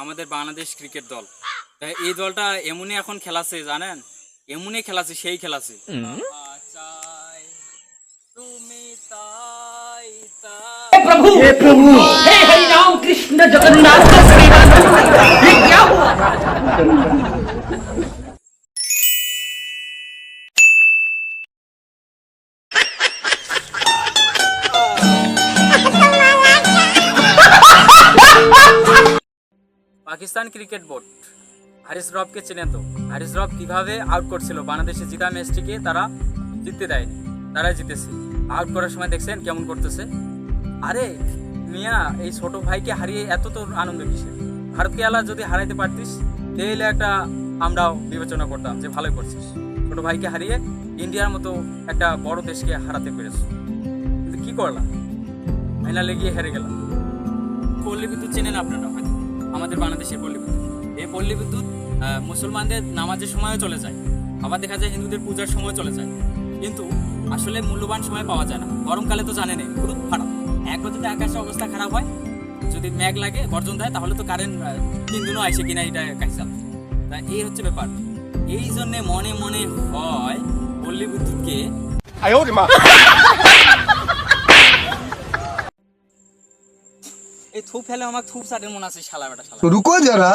আমাদের বাংলাদেশ ক্রিকেট দল। এই দলটা এমনই এখন খেলাছে জানেন, এমনই খেলাছে, সেই খেলাছে। তুমি তাই তাই हे प्रभु हे हरि राम कृष्ण जगन्नाथ श्रीराम ये क्या हुआ। পাকিস্তান ক্রিকেট বোর্ড হারিস রফকে চেনেন তো? হারিস রফ কিভাবে আউট করছিল বাংলাদেশে জিতা ম্যাচটিকে, তারা জিততে দেয়নি, তারা জিতেছে। আউট করার সময় দেখছেন কেমন করতেছে? আরে মিয়া, এই ছোট ভাইকে হারিয়ে এত তোর আনন্দ কিসের? ভারতকে আলা যদি হারাইতে পারতিস তাহলে একটা আমরাও বিবেচনা করতাম যে ভালোই করছিস। ছোট ভাইকে হারিয়ে ইন্ডিয়ার মতো একটা বড় দেশকে হারাতে পেরেছ, কিন্তু কি করলাম, ফাইনালে গিয়ে হেরে গেলাম। পল্লী বিদ্যুৎ চেনেন আপনারা হয়তো, আমাদের বাংলাদেশের পল্লী বিদ্যুৎ। এই পল্লী বিদ্যুৎ মুসলমানদের নামাজের সময়ও চলে যায়, আবার দেখা যায় হিন্দুদের পূজার সময় চলে যায়, কিন্তু আসলে মূল্যবান সময় পাওয়া যায় না। গরমকালে তো জানেনই খুব খারাপ, একবার যদি আকাশের অবস্থা খারাপ হয়, যদি মেঘ লাগে গর্জন দেয়, তাহলে তো কারেন্ট 3 দিনও আসে কিনা এটা কাইসাল। তা এই হচ্ছে ব্যাপার। এই জন্যে মনে মনে হয় পল্লী বিদ্যুৎকে এই থুপ ফেলে আমার থুপ সাটের মনে আছে শালা বেটা শালা। रुको जरा